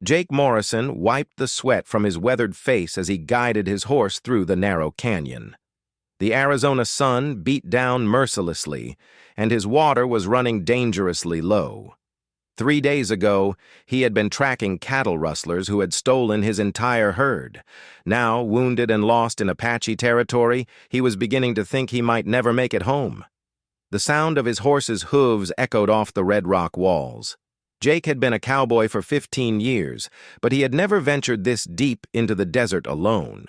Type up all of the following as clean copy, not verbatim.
Jake Morrison wiped the sweat from his weathered face as he guided his horse through the narrow canyon. The Arizona sun beat down mercilessly, and his water was running dangerously low. 3 days ago, he had been tracking cattle rustlers who had stolen his entire herd. Now, wounded and lost in Apache territory, he was beginning to think he might never make it home. The sound of his horse's hooves echoed off the red rock walls. Jake had been a cowboy for 15 years, but he had never ventured this deep into the desert alone.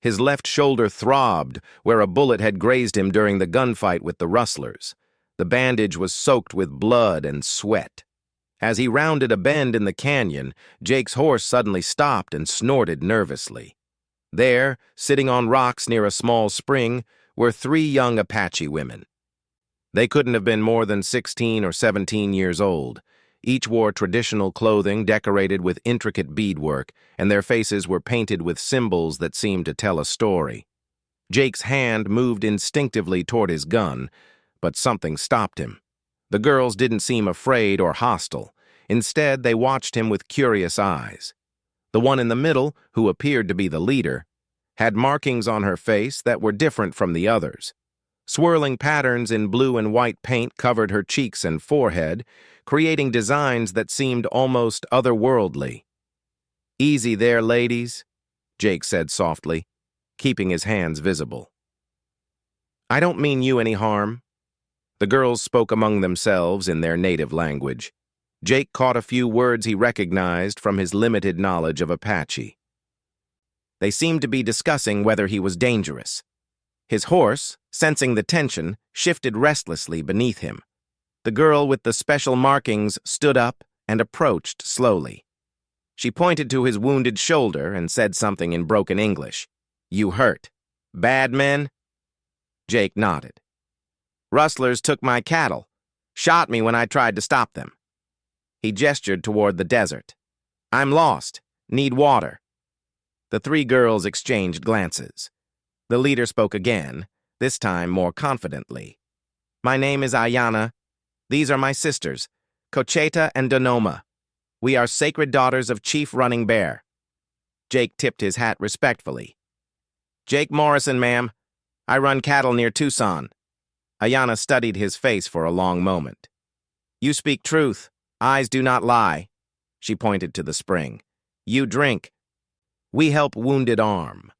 His left shoulder throbbed where a bullet had grazed him during the gunfight with the rustlers. The bandage was soaked with blood and sweat. As he rounded a bend in the canyon, Jake's horse suddenly stopped and snorted nervously. There, sitting on rocks near a small spring, were 3 young Apache women. They couldn't have been more than 16 or 17 years old. Each wore traditional clothing decorated with intricate beadwork, and their faces were painted with symbols that seemed to tell a story. Jake's hand moved instinctively toward his gun, but something stopped him. The girls didn't seem afraid or hostile. Instead, they watched him with curious eyes. The one in the middle, who appeared to be the leader, had markings on her face that were different from the others. Swirling patterns in blue and white paint covered her cheeks and forehead, creating designs that seemed almost otherworldly. "Easy there, ladies," Jake said softly, keeping his hands visible. "I don't mean you any harm." The girls spoke among themselves in their native language. Jake caught a few words he recognized from his limited knowledge of Apache. They seemed to be discussing whether he was dangerous. His horse, sensing the tension, shifted restlessly beneath him. The girl with the special markings stood up and approached slowly. She pointed to his wounded shoulder and said something in broken English. "You hurt. Bad men?" Jake nodded. "Rustlers took my cattle, shot me when I tried to stop them." He gestured toward the desert. "I'm lost. Need water." The 3 girls exchanged glances. The leader spoke again, this time more confidently. "My name is Ayana. These are my sisters, Cocheta and Donoma. We are sacred daughters of Chief Running Bear." Jake tipped his hat respectfully. "Jake Morrison, ma'am. I run cattle near Tucson." Ayana studied his face for a long moment. "You speak truth. Eyes do not lie." She pointed to the spring. "You drink. We help wounded arm."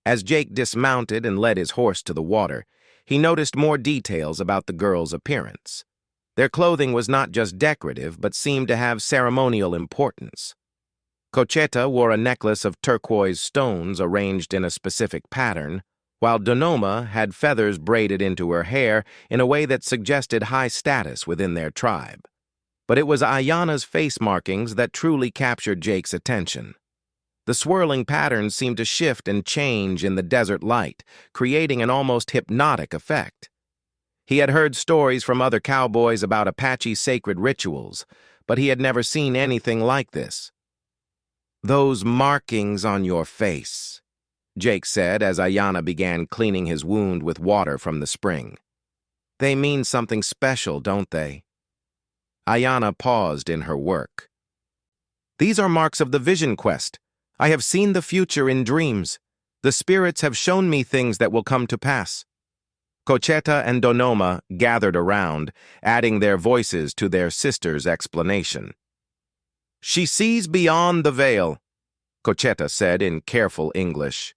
As Jake dismounted and led his horse to the water, he noticed more details about the girls' appearance. Their clothing was not just decorative, but seemed to have ceremonial importance. Cocheta wore a necklace of turquoise stones arranged in a specific pattern, while Donoma had feathers braided into her hair in a way that suggested high status within their tribe. But it was Ayana's face markings that truly captured Jake's attention. The swirling patterns seemed to shift and change in the desert light, creating an almost hypnotic effect. He had heard stories from other cowboys about Apache sacred rituals, but he had never seen anything like this. "Those markings on your face," Jake said as Ayana began cleaning his wound with water from the spring. "They mean something special, don't they?" Ayana paused in her work. "These are marks of the vision quest. I have seen the future in dreams. The spirits have shown me things that will come to pass." Cocheta and Donoma gathered around, adding their voices to their sister's explanation. "She sees beyond the veil," Cocheta said in careful English.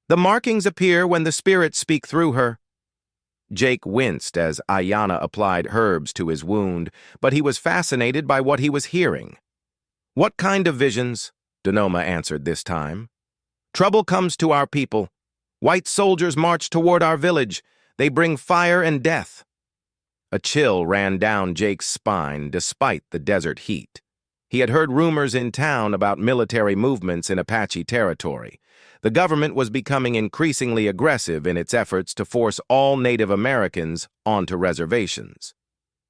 "The markings appear when the spirits speak through her." Jake winced as Ayana applied herbs to his wound, but he was fascinated by what he was hearing. "What kind of visions?" Donoma answered this time. "Trouble comes to our people. White soldiers march toward our village. They bring fire and death." A chill ran down Jake's spine despite the desert heat. He had heard rumors in town about military movements in Apache territory. The government was becoming increasingly aggressive in its efforts to force all Native Americans onto reservations.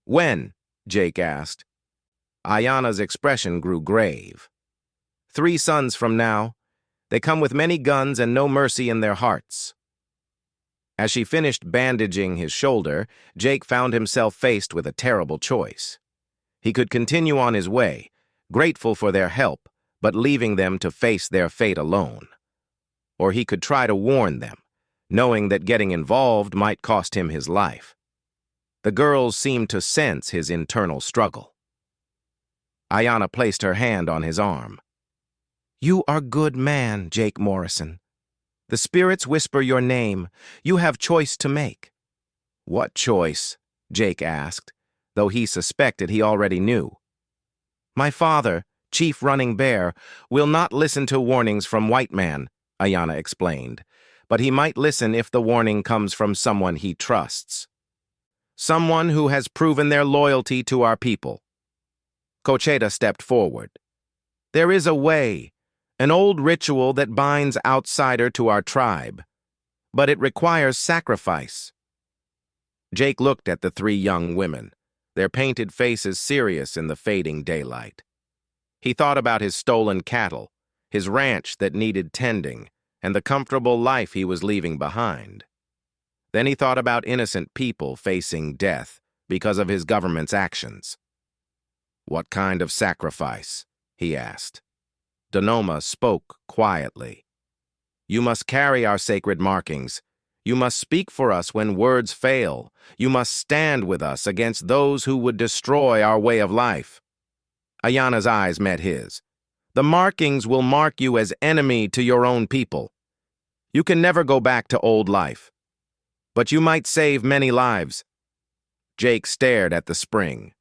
"When?" Jake asked. Ayana's expression grew grave. 3 sons from now. They come with many guns and no mercy in their hearts." As she finished bandaging his shoulder, Jake found himself faced with a terrible choice. He could continue on his way, grateful for their help, but leaving them to face their fate alone. Or he could try to warn them, knowing that getting involved might cost him his life. The girls seemed to sense his internal struggle. Ayanna placed her hand on his arm. "You are good man, Jake Morrison. The spirits whisper your name. You have choice to make." "What choice?" Jake asked, though he suspected he already knew. "My father, Chief Running Bear, will not listen to warnings from white man," Ayanna explained, "but he might listen if the warning comes from someone he trusts. Someone who has proven their loyalty to our people." Cocheta stepped forward. "There is a way, an old ritual that binds outsider to our tribe, but it requires sacrifice." Jake looked at the three young women, their painted faces serious in the fading daylight. He thought about his stolen cattle, his ranch that needed tending, and the comfortable life he was leaving behind. Then he thought about innocent people facing death because of his government's actions. "What kind of sacrifice?" he asked. Donnoma spoke quietly. "You must carry our sacred markings. You must speak for us when words fail. You must stand with us against those who would destroy our way of life." Ayanna's eyes met his. "The markings will mark you as enemy to your own people. You can never go back to old life, but you might save many lives." Jake stared at the spring,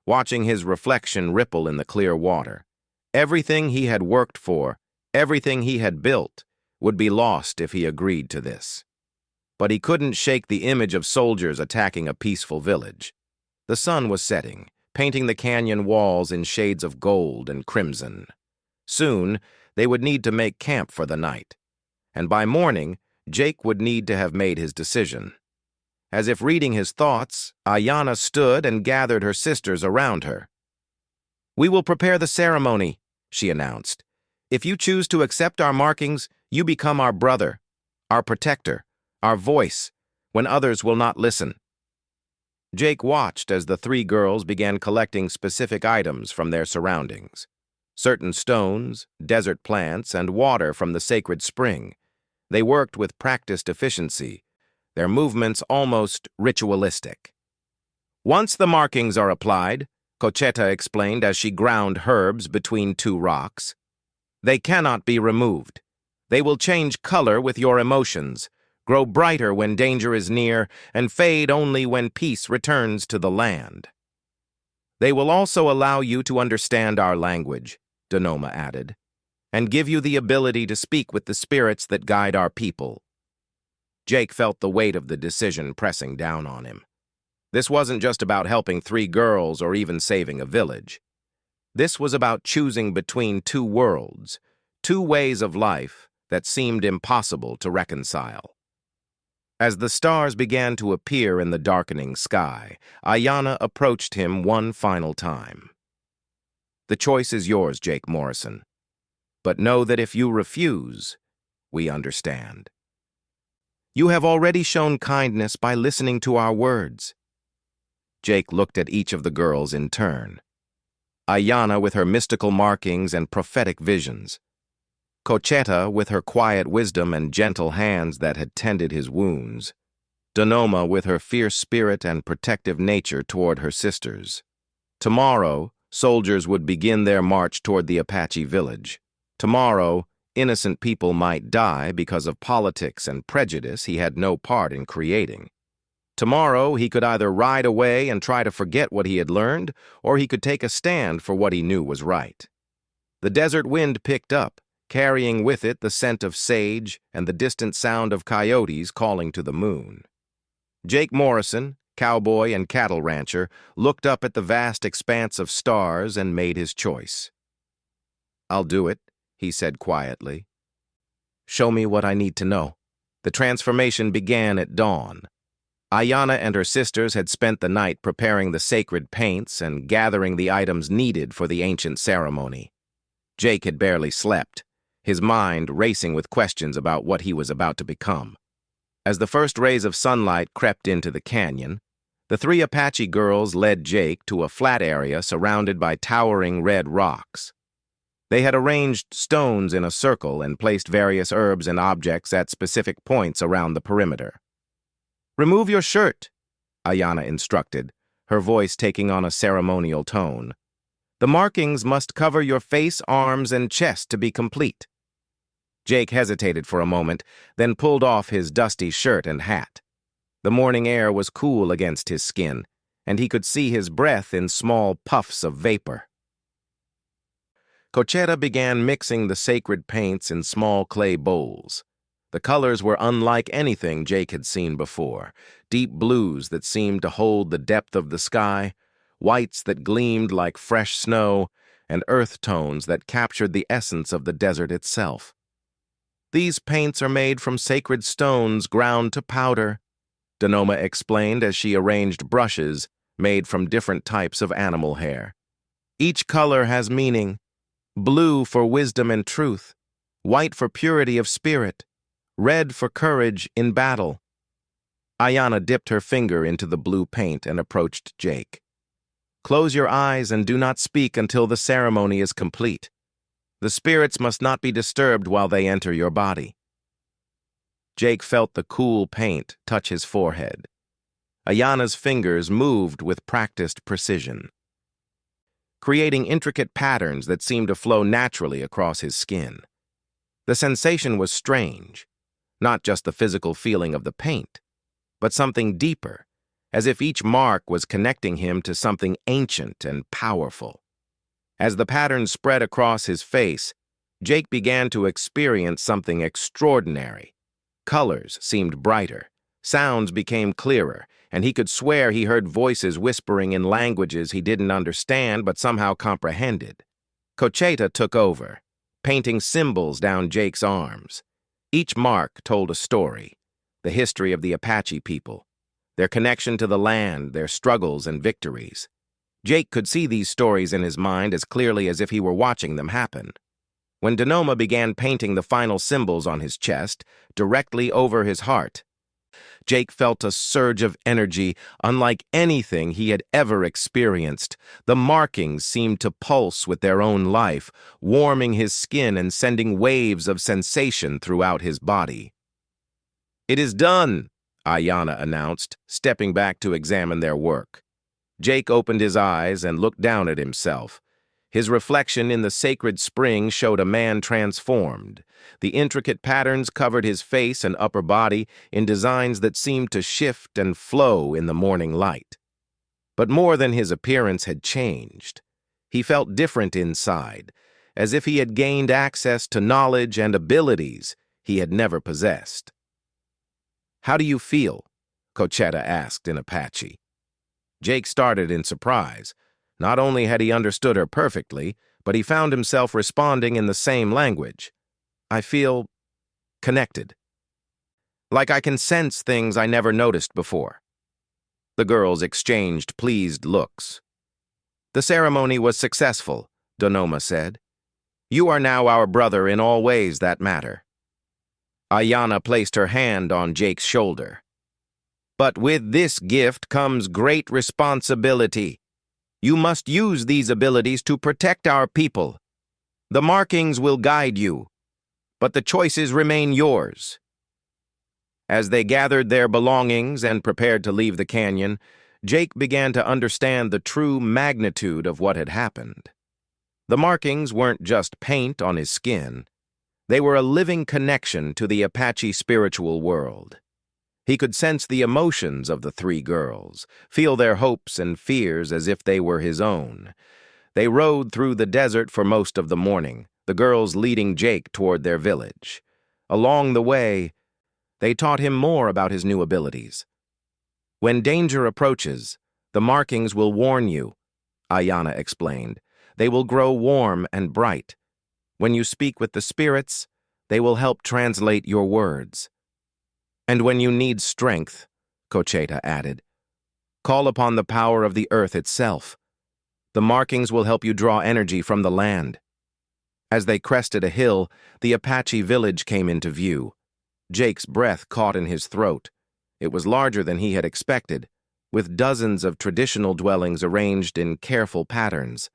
watching his reflection ripple in the clear water. Everything he had worked for, everything he had built, would be lost if he agreed to this. But he couldn't shake the image of soldiers attacking a peaceful village. The sun was setting, painting the canyon walls in shades of gold and crimson. Soon, they would need to make camp for the night. And by morning, Jake would need to have made his decision. As if reading his thoughts, Ayanna stood and gathered her sisters around her. "We will prepare the ceremony," she announced. "If you choose to accept our markings, you become our brother, our protector, our voice, when others will not listen." Jake watched as the three girls began collecting specific items from their surroundings. Certain stones, desert plants, and water from the sacred spring. They worked with practiced efficiency, their movements almost ritualistic. "Once the markings are applied," Cocheta explained as she ground herbs between two rocks, "they cannot be removed. They will change color with your emotions, grow brighter when danger is near, and fade only when peace returns to the land." "They will also allow you to understand our language," Donnoma added, "and give you the ability to speak with the spirits that guide our people." Jake felt the weight of the decision pressing down on him. This wasn't just about helping three girls or even saving a village. This was about choosing between two worlds, two ways of life that seemed impossible to reconcile. As the stars began to appear in the darkening sky, Ayanna approached him one final time. "The choice is yours, Jake Morrison. But know that if you refuse, we understand. You have already shown kindness by listening to our words." Jake looked at each of the girls in turn. Ayanna with her mystical markings and prophetic visions. Cocheta with her quiet wisdom and gentle hands that had tended his wounds. Donnoma with her fierce spirit and protective nature toward her sisters. Tomorrow, soldiers would begin their march toward the Apache village. Tomorrow, innocent people might die because of politics and prejudice he had no part in creating. Tomorrow, he could either ride away and try to forget what he had learned, or he could take a stand for what he knew was right. The desert wind picked up, carrying with it the scent of sage and the distant sound of coyotes calling to the moon. Jake Morrison, cowboy and cattle rancher, looked up at the vast expanse of stars and made his choice. "I'll do it," he said quietly. "Show me what I need to know." The transformation began at dawn. Ayanna and her sisters had spent the night preparing the sacred paints and gathering the items needed for the ancient ceremony. Jake had barely slept, his mind racing with questions about what he was about to become. As the first rays of sunlight crept into the canyon, the three Apache girls led Jake to a flat area surrounded by towering red rocks. They had arranged stones in a circle and placed various herbs and objects at specific points around the perimeter. "Remove your shirt," Ayanna instructed, her voice taking on a ceremonial tone. "The markings must cover your face, arms, and chest to be complete." Jake hesitated for a moment, then pulled off his dusty shirt and hat. The morning air was cool against his skin, and he could see his breath in small puffs of vapor. Cochetta began mixing the sacred paints in small clay bowls. The colors were unlike anything Jake had seen before, deep blues that seemed to hold the depth of the sky, whites that gleamed like fresh snow, and earth tones that captured the essence of the desert itself. "These paints are made from sacred stones ground to powder," Donnoma explained as she arranged brushes made from different types of animal hair. "Each color has meaning: blue for wisdom and truth, white for purity of spirit, red for courage in battle." Ayanna dipped her finger into the blue paint and approached Jake. "Close your eyes and do not speak until the ceremony is complete. The spirits must not be disturbed while they enter your body." Jake felt the cool paint touch his forehead. Ayanna's fingers moved with practiced precision, creating intricate patterns that seemed to flow naturally across his skin. The sensation was strange, not just the physical feeling of the paint, but something deeper, as if each mark was connecting him to something ancient and powerful. As the pattern spread across his face, Jake began to experience something extraordinary. Colors seemed brighter, sounds became clearer, and he could swear he heard voices whispering in languages he didn't understand but somehow comprehended. Cochetta took over, painting symbols down Jake's arms. Each mark told a story: the history of the Apache people, their connection to the land, their struggles and victories. Jake could see these stories in his mind as clearly as if he were watching them happen. When Donnoma began painting the final symbols on his chest, directly over his heart, Jake felt a surge of energy unlike anything he had ever experienced. The markings seemed to pulse with their own life, warming his skin and sending waves of sensation throughout his body. "It is done," Ayanna announced, stepping back to examine their work. Jake opened his eyes and looked down at himself. His reflection in the sacred spring showed a man transformed. The intricate patterns covered his face and upper body in designs that seemed to shift and flow in the morning light. But more than his appearance had changed. He felt different inside, as if he had gained access to knowledge and abilities he had never possessed. "How do you feel?" Cochetta asked in Apache. Jake started in surprise. Not only had he understood her perfectly, but he found himself responding in the same language. "I feel connected. Like I can sense things I never noticed before." The girls exchanged pleased looks. "The ceremony was successful," Donnoma said. "You are now our brother in all ways that matter." Ayanna placed her hand on Jake's shoulder. "But with this gift comes great responsibility. You must use these abilities to protect our people. The markings will guide you, but the choices remain yours." As they gathered their belongings and prepared to leave the canyon, Jake began to understand the true magnitude of what had happened. The markings weren't just paint on his skin. They were a living connection to the Apache spiritual world. He could sense the emotions of the three girls, feel their hopes and fears as if they were his own. They rode through the desert for most of the morning, the girls leading Jake toward their village. Along the way, they taught him more about his new abilities. "When danger approaches, the markings will warn you," Ayanna explained. "They will grow warm and bright. When you speak with the spirits, they will help translate your words. And when you need strength," Cochetta added, "call upon the power of the earth itself. The markings will help you draw energy from the land." As they crested a hill, the Apache village came into view. Jake's breath caught in his throat. It was larger than he had expected, with dozens of traditional dwellings arranged in careful patterns.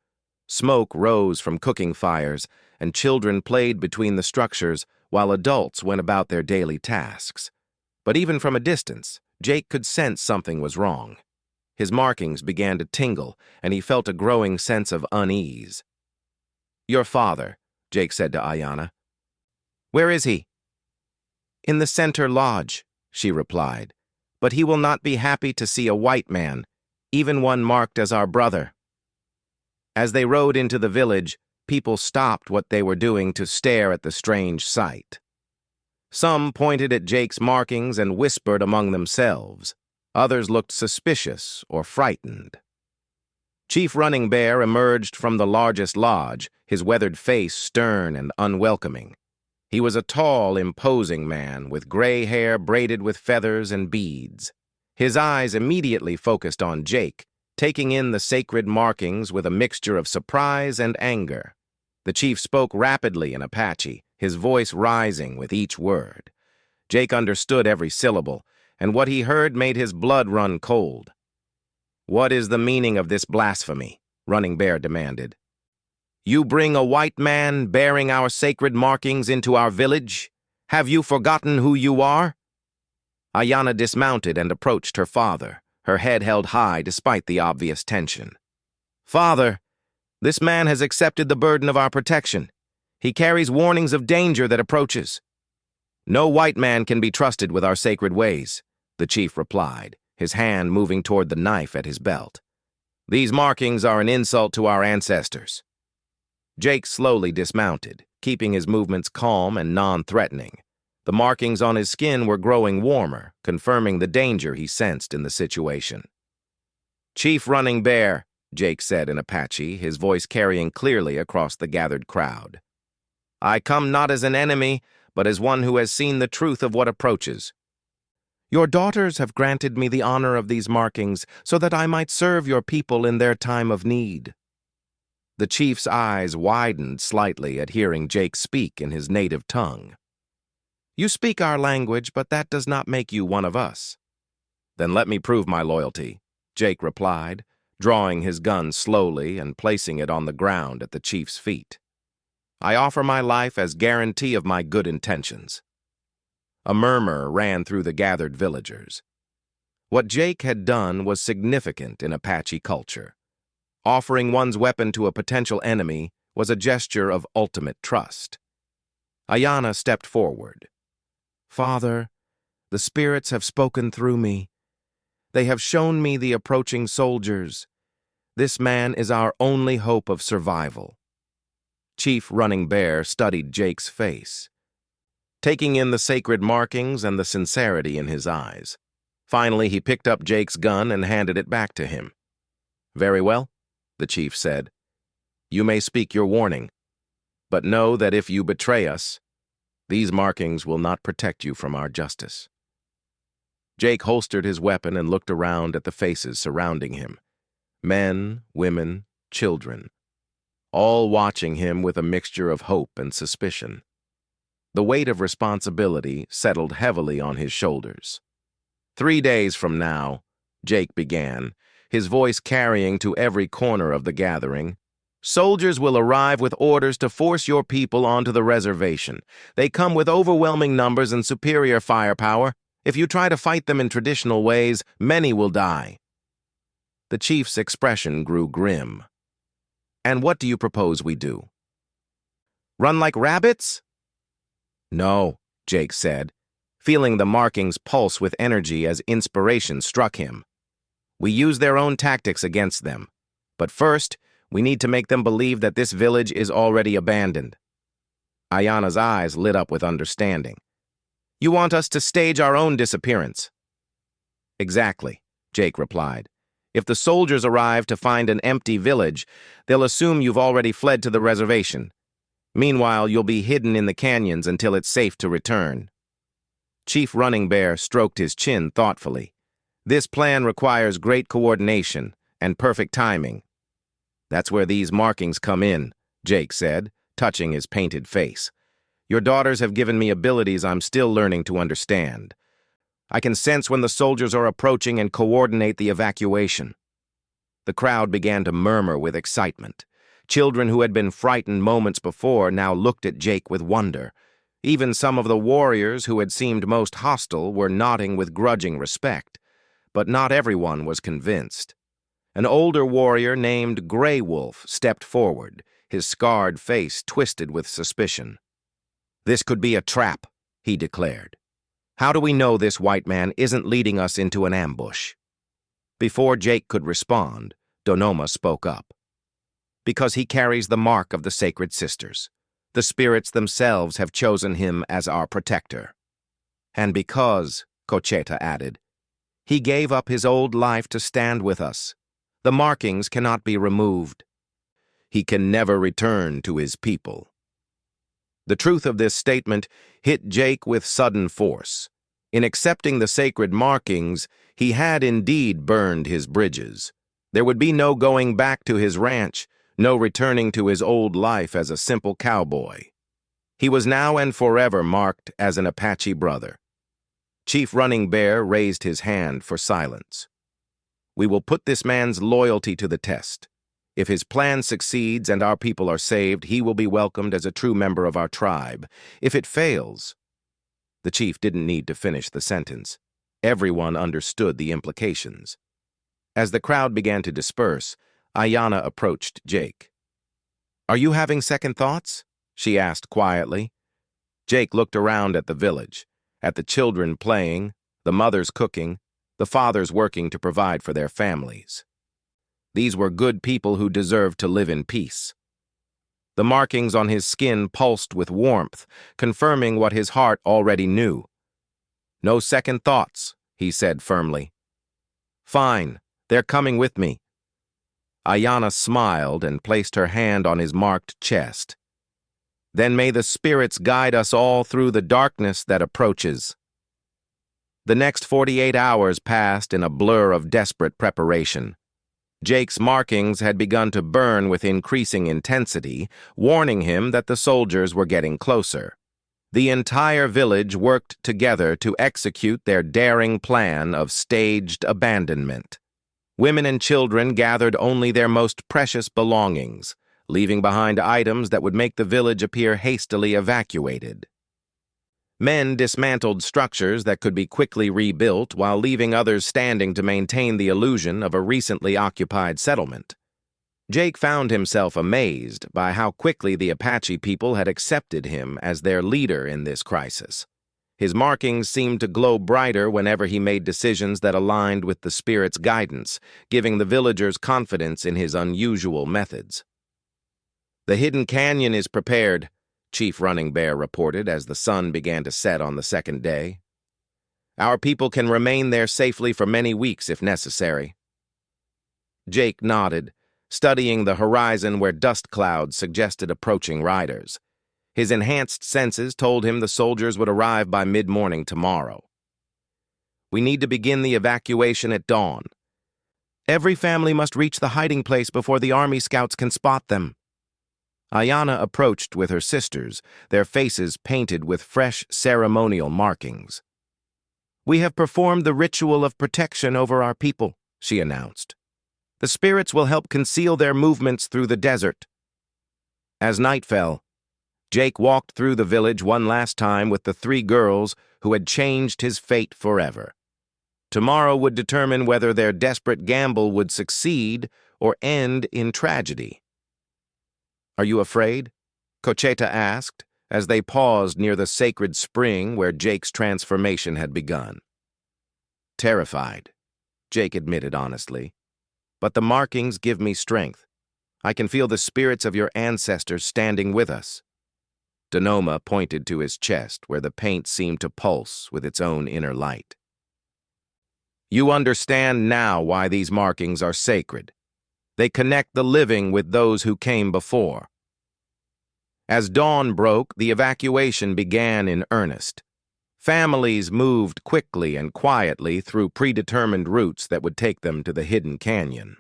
Smoke rose from cooking fires, and children played between the structures while adults went about their daily tasks. But even from a distance, Jake could sense something was wrong. His markings began to tingle, and he felt a growing sense of unease. "Your father," Jake said to Ayanna. "Where is he?" "In the center lodge," she replied. "But he will not be happy to see a white man, even one marked as our brother." As they rode into the village, people stopped what they were doing to stare at the strange sight. Some pointed at Jake's markings and whispered among themselves. Others looked suspicious or frightened. Chief Running Bear emerged from the largest lodge, his weathered face stern and unwelcoming. He was a tall, imposing man with gray hair braided with feathers and beads. His eyes immediately focused on Jake, taking in the sacred markings with a mixture of surprise and anger. The chief spoke rapidly in Apache, his voice rising with each word. Jake understood every syllable, and what he heard made his blood run cold. "What is the meaning of this blasphemy?" Running Bear demanded. "You bring a white man bearing our sacred markings into our village? Have you forgotten who you are?" Ayanna dismounted and approached her father, her head held high despite the obvious tension. "Father, this man has accepted the burden of our protection. He carries warnings of danger that approaches." "No white man can be trusted with our sacred ways," the chief replied, his hand moving toward the knife at his belt. "These markings are an insult to our ancestors." Jake slowly dismounted, keeping his movements calm and non-threatening. The markings on his skin were growing warmer, confirming the danger he sensed in the situation. "Chief Running Bear," Jake said in Apache, his voice carrying clearly across the gathered crowd. "I come not as an enemy, but as one who has seen the truth of what approaches. Your daughters have granted me the honor of these markings so that I might serve your people in their time of need." The chief's eyes widened slightly at hearing Jake speak in his native tongue. "You speak our language, but that does not make you one of us." "Then let me prove my loyalty," Jake replied, drawing his gun slowly and placing it on the ground at the chief's feet. "I offer my life as guarantee of my good intentions." A murmur ran through the gathered villagers. What Jake had done was significant in Apache culture. Offering one's weapon to a potential enemy was a gesture of ultimate trust. Ayanna stepped forward. "Father, the spirits have spoken through me. They have shown me the approaching soldiers. This man is our only hope of survival." Chief Running Bear studied Jake's face, taking in the sacred markings and the sincerity in his eyes. Finally, he picked up Jake's gun and handed it back to him. "Very well," the chief said. "You may speak your warning, but know that if you betray us, these markings will not protect you from our justice." Jake holstered his weapon and looked around at the faces surrounding him. Men, women, children, all watching him with a mixture of hope and suspicion. The weight of responsibility settled heavily on his shoulders. 3 days from now," Jake began, his voice carrying to every corner of the gathering, "soldiers will arrive with orders to force your people onto the reservation. They come with overwhelming numbers and superior firepower. If you try to fight them in traditional ways, many will die." The chief's expression grew grim. "And what do you propose we do? Run like rabbits?" "No," Jake said, feeling the markings pulse with energy as inspiration struck him. "We use their own tactics against them. But first, we need to make them believe that this village is already abandoned." Ayanna's eyes lit up with understanding. "You want us to stage our own disappearance?" "Exactly," Jake replied. "If the soldiers arrive to find an empty village, they'll assume you've already fled to the reservation. Meanwhile, you'll be hidden in the canyons until it's safe to return." Chief Running Bear stroked his chin thoughtfully. "This plan requires great coordination and perfect timing." "That's where these markings come in," Jake said, touching his painted face. "Your daughters have given me abilities I'm still learning to understand. I can sense when the soldiers are approaching and coordinate the evacuation." The crowd began to murmur with excitement. Children who had been frightened moments before now looked at Jake with wonder. Even some of the warriors who had seemed most hostile were nodding with grudging respect, but not everyone was convinced. An older warrior named Grey Wolf stepped forward, his scarred face twisted with suspicion. "This could be a trap," he declared. "How do we know this white man isn't leading us into an ambush?" Before Jake could respond, Donoma spoke up. "Because he carries the mark of the Sacred Sisters. The spirits themselves have chosen him as our protector. And because," Cocheta added, "he gave up his old life to stand with us. The markings cannot be removed. He can never return to his people." The truth of this statement hit Jake with sudden force. In accepting the sacred markings, he had indeed burned his bridges. There would be no going back to his ranch, no returning to his old life as a simple cowboy. He was now and forever marked as an Apache brother. Chief Running Bear raised his hand for silence. "We will put this man's loyalty to the test. If his plan succeeds and our people are saved, he will be welcomed as a true member of our tribe. If it fails—" The chief didn't need to finish the sentence. Everyone understood the implications. As the crowd began to disperse, Ayanna approached Jake. "Are you having second thoughts?" she asked quietly. Jake looked around at the village, at the children playing, the mothers cooking, the fathers working to provide for their families. These were good people who deserved to live in peace. The markings on his skin pulsed with warmth, confirming what his heart already knew. "No second thoughts," he said firmly. "Fine, they're coming with me." Ayanna smiled and placed her hand on his marked chest. "Then may the spirits guide us all through the darkness that approaches." The next 48 hours passed in a blur of desperate preparation. Jake's markings had begun to burn with increasing intensity, warning him that the soldiers were getting closer. The entire village worked together to execute their daring plan of staged abandonment. Women and children gathered only their most precious belongings, leaving behind items that would make the village appear hastily evacuated. Men dismantled structures that could be quickly rebuilt while leaving others standing to maintain the illusion of a recently occupied settlement. Jake found himself amazed by how quickly the Apache people had accepted him as their leader in this crisis. His markings seemed to glow brighter whenever he made decisions that aligned with the spirit's guidance, giving the villagers confidence in his unusual methods. "The hidden canyon is prepared," Chief Running Bear reported as the sun began to set on the second day. "Our people can remain there safely for many weeks if necessary." Jake nodded, studying the horizon where dust clouds suggested approaching riders. His enhanced senses told him the soldiers would arrive by mid-morning tomorrow. "We need to begin the evacuation at dawn. Every family must reach the hiding place before the army scouts can spot them." Ayanna approached with her sisters, their faces painted with fresh ceremonial markings. "We have performed the ritual of protection over our people," she announced. "The spirits will help conceal their movements through the desert." As night fell, Jake walked through the village one last time with the 3 girls who had changed his fate forever. Tomorrow would determine whether their desperate gamble would succeed or end in tragedy. "Are you afraid?" Cocheta asked, as they paused near the sacred spring where Jake's transformation had begun. "Terrified," Jake admitted honestly. "But the markings give me strength. I can feel the spirits of your ancestors standing with us." Donoma pointed to his chest, where the paint seemed to pulse with its own inner light. "You understand now why these markings are sacred. They connect the living with those who came before." As dawn broke, the evacuation began in earnest. Families moved quickly and quietly through predetermined routes that would take them to the hidden canyon.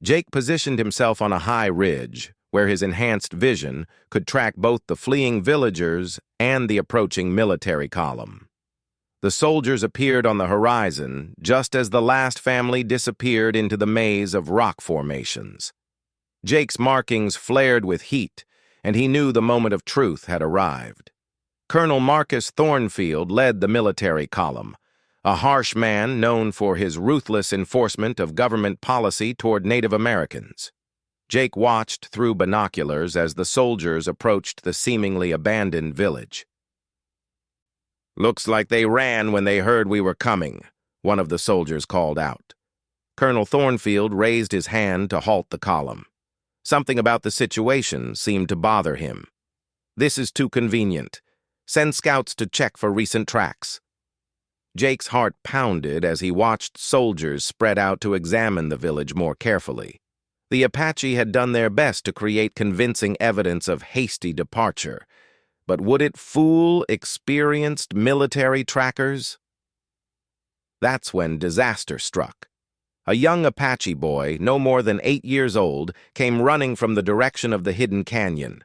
Jake positioned himself on a high ridge, where his enhanced vision could track both the fleeing villagers and the approaching military column. The soldiers appeared on the horizon just as the last family disappeared into the maze of rock formations. Jake's markings flared with heat, and he knew the moment of truth had arrived. Colonel Marcus Thornfield led the military column, a harsh man known for his ruthless enforcement of government policy toward Native Americans. Jake watched through binoculars as the soldiers approached the seemingly abandoned village. "Looks like they ran when they heard we were coming," one of the soldiers called out. Colonel Thornfield raised his hand to halt the column. Something about the situation seemed to bother him. "This is too convenient. Send scouts to check for recent tracks." Jake's heart pounded as he watched soldiers spread out to examine the village more carefully. The Apache had done their best to create convincing evidence of hasty departure, but would it fool experienced military trackers? That's when disaster struck. A young Apache boy, no more than 8 years old, came running from the direction of the hidden canyon.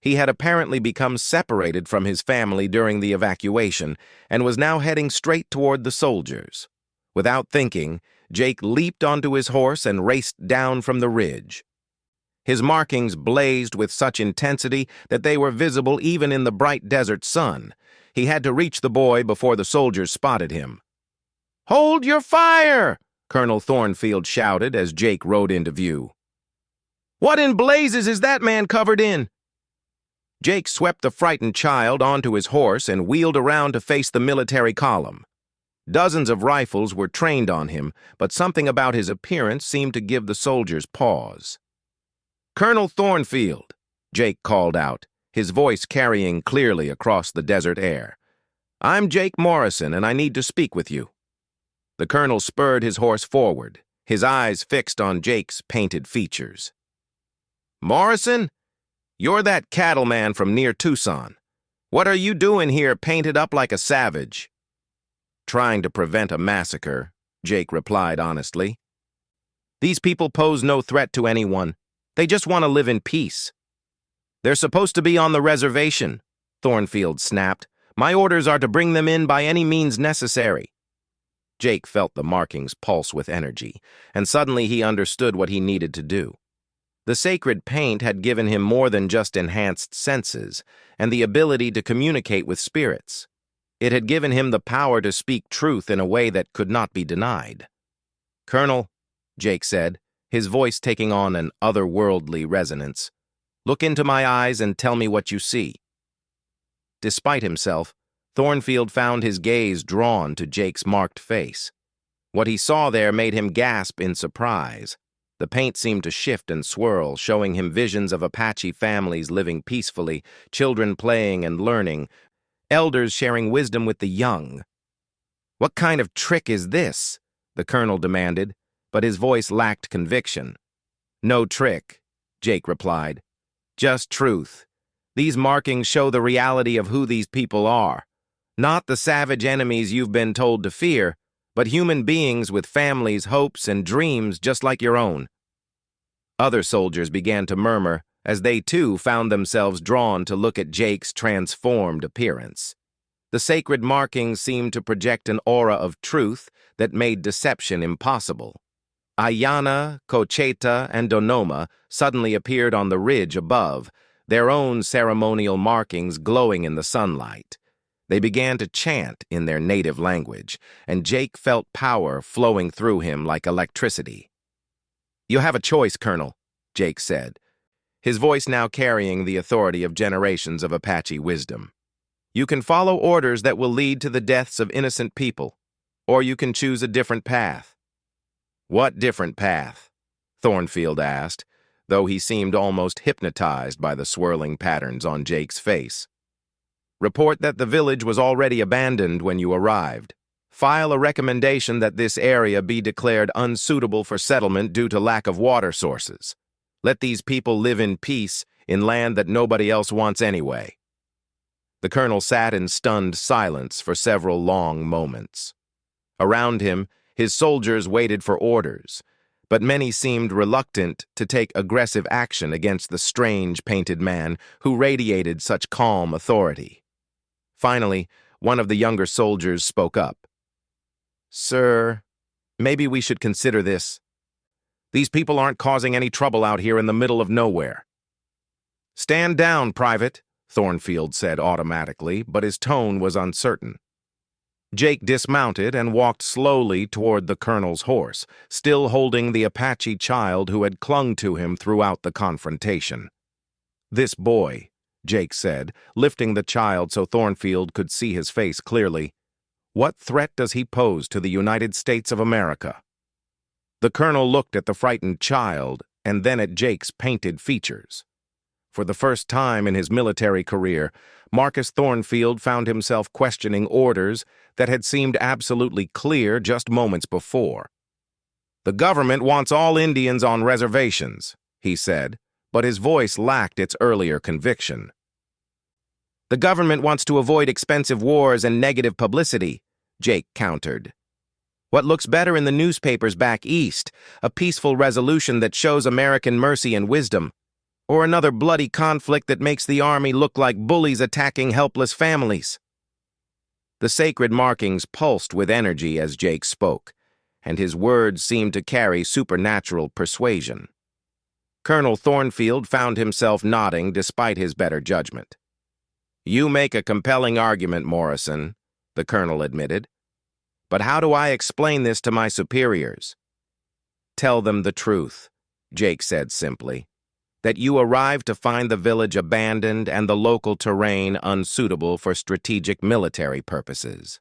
He had apparently become separated from his family during the evacuation and was now heading straight toward the soldiers. Without thinking, Jake leaped onto his horse and raced down from the ridge. His markings blazed with such intensity that they were visible even in the bright desert sun. He had to reach the boy before the soldiers spotted him. "Hold your fire!" Colonel Thornfield shouted as Jake rode into view. "What in blazes is that man covered in?" Jake swept the frightened child onto his horse and wheeled around to face the military column. Dozens of rifles were trained on him, but something about his appearance seemed to give the soldiers pause. "Colonel Thornfield," Jake called out, his voice carrying clearly across the desert air. "I'm Jake Morrison, and I need to speak with you." The colonel spurred his horse forward, his eyes fixed on Jake's painted features. "Morrison? You're that cattleman from near Tucson. What are you doing here painted up like a savage?" "Trying to prevent a massacre," Jake replied honestly. "These people pose no threat to anyone. They just want to live in peace." "They're supposed to be on the reservation," Thornfield snapped. "My orders are to bring them in by any means necessary." Jake felt the markings pulse with energy, and suddenly he understood what he needed to do. The sacred paint had given him more than just enhanced senses and the ability to communicate with spirits. It had given him the power to speak truth in a way that could not be denied. "Colonel," Jake said, his voice taking on an otherworldly resonance, "look into my eyes and tell me what you see." Despite himself, Thornfield found his gaze drawn to Jake's marked face. What he saw there made him gasp in surprise. The paint seemed to shift and swirl, showing him visions of Apache families living peacefully, children playing and learning, elders sharing wisdom with the young. "What kind of trick is this?" the colonel demanded, but his voice lacked conviction. "No trick," Jake replied. "Just truth. These markings show the reality of who these people are. Not the savage enemies you've been told to fear, but human beings with families, hopes, and dreams just like your own." Other soldiers began to murmur as they too found themselves drawn to look at Jake's transformed appearance. The sacred markings seemed to project an aura of truth that made deception impossible. Ayana, Cocheta, and Donoma suddenly appeared on the ridge above, their own ceremonial markings glowing in the sunlight. They began to chant in their native language, and Jake felt power flowing through him like electricity. "You have a choice, Colonel," Jake said, his voice now carrying the authority of generations of Apache wisdom. "You can follow orders that will lead to the deaths of innocent people, or you can choose a different path." "What different path?" Thornfield asked, though he seemed almost hypnotized by the swirling patterns on Jake's face. "Report that the village was already abandoned when you arrived. File a recommendation that this area be declared unsuitable for settlement due to lack of water sources. Let these people live in peace in land that nobody else wants anyway." The colonel sat in stunned silence for several long moments. Around him, his soldiers waited for orders, but many seemed reluctant to take aggressive action against the strange painted man who radiated such calm authority. Finally, one of the younger soldiers spoke up. "Sir, maybe we should consider this." These people aren't causing any trouble out here in the middle of nowhere." "Stand down, Private," Thornfield said automatically, but his tone was uncertain. Jake dismounted and walked slowly toward the colonel's horse, still holding the Apache child who had clung to him throughout the confrontation. "This boy," Jake said, lifting the child so Thornfield could see his face clearly, "what threat does he pose to the United States of America?" The colonel looked at the frightened child and then at Jake's painted features. For the first time in his military career, Marcus Thornfield found himself questioning orders that had seemed absolutely clear just moments before. "The government wants all Indians on reservations," he said, but his voice lacked its earlier conviction. "The government wants to avoid expensive wars and negative publicity," Jake countered. "What looks better in the newspapers back east, a peaceful resolution that shows American mercy and wisdom, or another bloody conflict that makes the army look like bullies attacking helpless families?" The sacred markings pulsed with energy as Jake spoke, and his words seemed to carry supernatural persuasion. Colonel Thornfield found himself nodding despite his better judgment. "You make a compelling argument, Morrison," the colonel admitted. "But how do I explain this to my superiors?" "Tell them the truth," Jake said simply, "that you arrived to find the village abandoned and the local terrain unsuitable for strategic military purposes.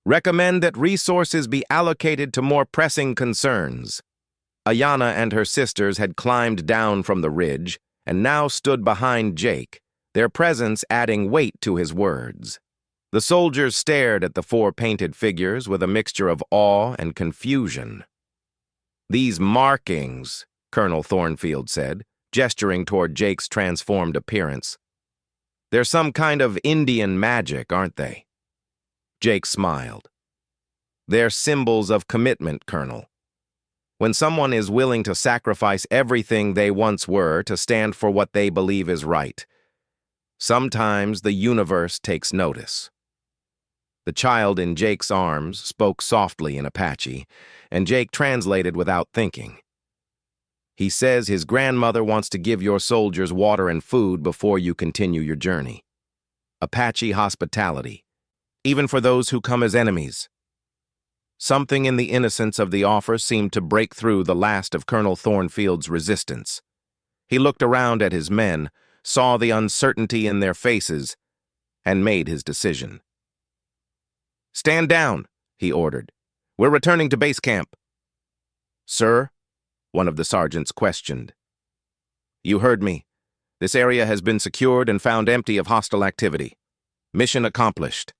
Recommend that resources be allocated to more pressing concerns." Ayanna and her sisters had climbed down from the ridge and now stood behind Jake, their presence adding weight to his words. The soldiers stared at the four painted figures with a mixture of awe and confusion. "These markings," Colonel Thornfield said, gesturing toward Jake's transformed appearance. "They're some kind of Indian magic, aren't they?" Jake smiled. "They're symbols of commitment, Colonel. When someone is willing to sacrifice everything they once were to stand for what they believe is right, sometimes the universe takes notice." The child in Jake's arms spoke softly in Apache, and Jake translated without thinking. "He says his grandmother wants to give your soldiers water and food before you continue your journey. Apache hospitality, even for those who come as enemies." Something in the innocence of the offer seemed to break through the last of Colonel Thornfield's resistance. He looked around at his men, saw the uncertainty in their faces, and made his decision. "Stand down," he ordered. "We're returning to base camp." "Sir?" one of the sergeants questioned. "You heard me. This area has been secured and found empty of hostile activity. Mission accomplished."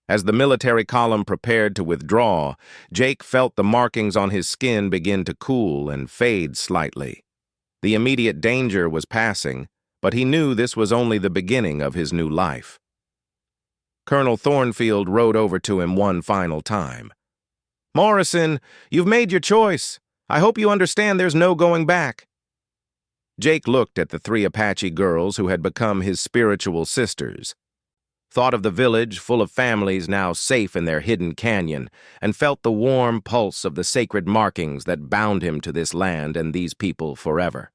As the military column prepared to withdraw, Jake felt the markings on his skin begin to cool and fade slightly. The immediate danger was passing, but he knew this was only the beginning of his new life. Colonel Thornfield rode over to him one final time. "Morrison, you've made your choice. I hope you understand there's no going back." Jake looked at the three Apache girls who had become his spiritual sisters, thought of the village full of families now safe in their hidden canyon, and felt the warm pulse of the sacred markings that bound him to this land and these people forever.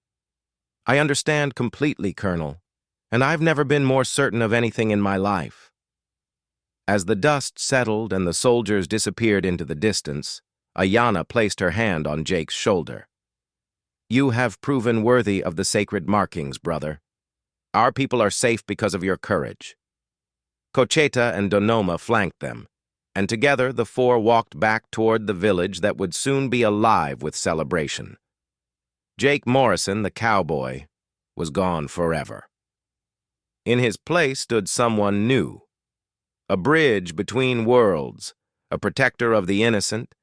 "I understand completely, Colonel, and I've never been more certain of anything in my life." As the dust settled and the soldiers disappeared into the distance, Ayanna placed her hand on Jake's shoulder. "You have proven worthy of the sacred markings, brother. Our people are safe because of your courage." Cocheta and Donoma flanked them, and together the four walked back toward the village that would soon be alive with celebration. Jake Morrison, the cowboy, was gone forever. In his place stood someone new, a bridge between worlds, a protector of the innocent,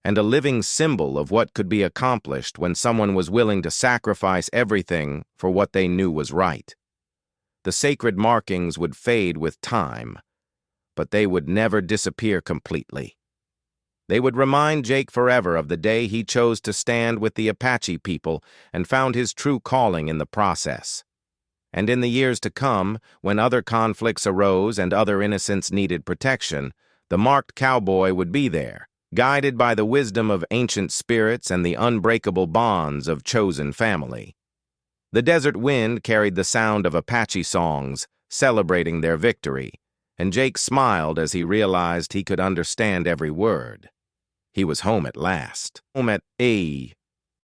and a living symbol of what could be accomplished when someone was willing to sacrifice everything for what they knew was right. The sacred markings would fade with time, but they would never disappear completely. They would remind Jake forever of the day he chose to stand with the Apache people and found his true calling in the process. And in the years to come, when other conflicts arose and other innocents needed protection, the marked cowboy would be there, guided by the wisdom of ancient spirits and the unbreakable bonds of chosen family. The desert wind carried the sound of Apache songs, celebrating their victory, and Jake smiled as he realized he could understand every word. He was home at last. Home at